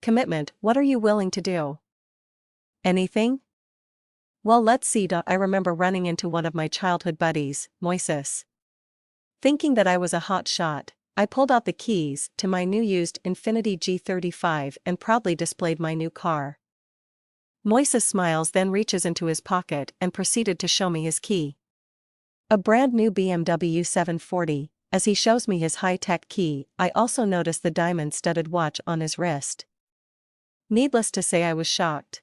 Commitment, what are you willing to do? Anything? Well, let's see. I remember running into one of my childhood buddies, Moises. Thinking that I was a hot shot, I pulled out the keys to my new used Infiniti G35 and proudly displayed my new car. Moises smiles, then reaches into his pocket and proceeded to show me his key. A brand new BMW 740. As he shows me his high-tech key, I also notice the diamond-studded watch on his wrist. Needless to say, I was shocked.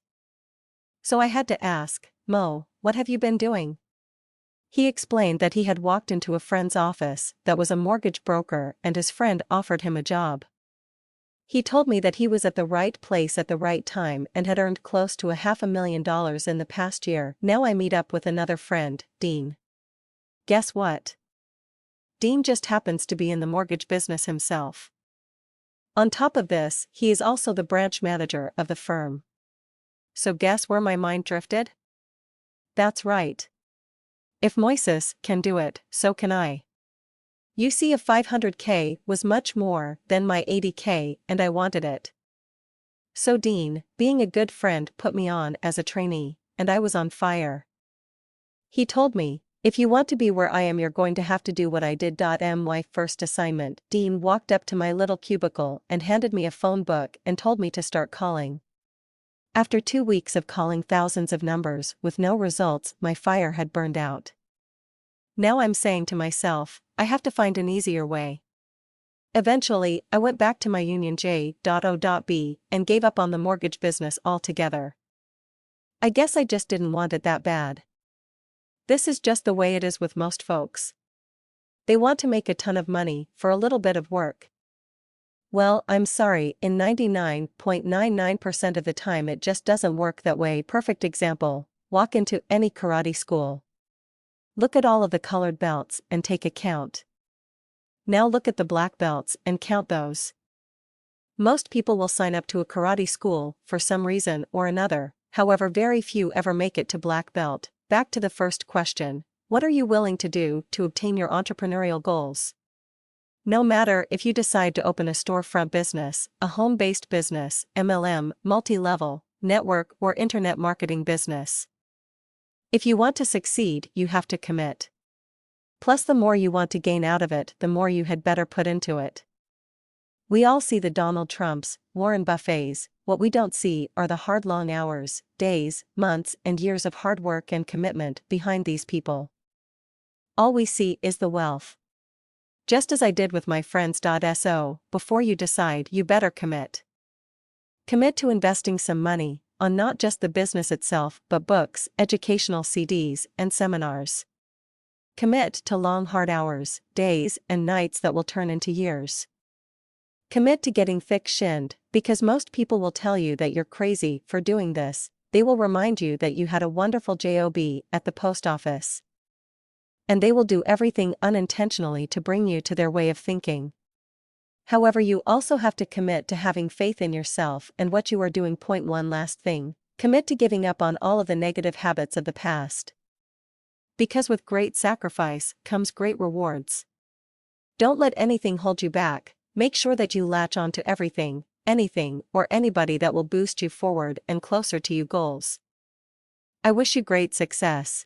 So I had to ask, Mo, what have you been doing? He explained that he had walked into a friend's office that was a mortgage broker and his friend offered him a job. He told me that he was at the right place at the right time and had earned close to $500,000 in the past year. Now I meet up with another friend, Dean. Guess what? Dean just happens to be in the mortgage business himself. On top of this, he is also the branch manager of the firm. So guess where my mind drifted? That's right. If Moises can do it, so can I. You see, a $500K was much more than my $80K and I wanted it. So Dean, being a good friend, put me on as a trainee, and I was on fire. He told me, if you want to be where I am, you're going to have to do what I did. My first assignment, Dean walked up to my little cubicle and handed me a phone book and told me to start calling. After 2 weeks of calling thousands of numbers with no results, my fire had burned out. Now I'm saying to myself, I have to find an easier way. Eventually, I went back to my Union J.O.B. and gave up on the mortgage business altogether. I guess I just didn't want it that bad. This is just the way it is with most folks. They want to make a ton of money for a little bit of work. Well, I'm sorry, in 99.99% of the time it just doesn't work that way. Perfect example, walk into any karate school. Look at all of the colored belts and take a count. Now look at the black belts and count those. Most people will sign up to a karate school for some reason or another, however very few ever make it to black belt. Back to the first question, what are you willing to do to obtain your entrepreneurial goals? No matter if you decide to open a storefront business, a home-based business, MLM, multi-level, network or internet marketing business. If you want to succeed, you have to commit. Plus, the more you want to gain out of it, the more you had better put into it. We all see the Donald Trumps, Warren Buffets. What we don't see are the hard, long hours, days, months and years of hard work and commitment behind these people. All we see is the wealth. Just as I did with my friends. So, before you decide, you better commit. Commit to investing some money on not just the business itself but books, educational CDs, and seminars. Commit to long, hard hours, days, and nights that will turn into years. Commit to getting thick-skinned, because most people will tell you that you're crazy for doing this. They will remind you that you had a wonderful job at the post office. And they will do everything unintentionally to bring you to their way of thinking. However, you also have to commit to having faith in yourself and what you are doing. One last thing, commit to giving up on all of the negative habits of the past. Because with great sacrifice comes great rewards. Don't let anything hold you back. Make sure that you latch on to everything, anything, or anybody that will boost you forward and closer to your goals. I wish you great success.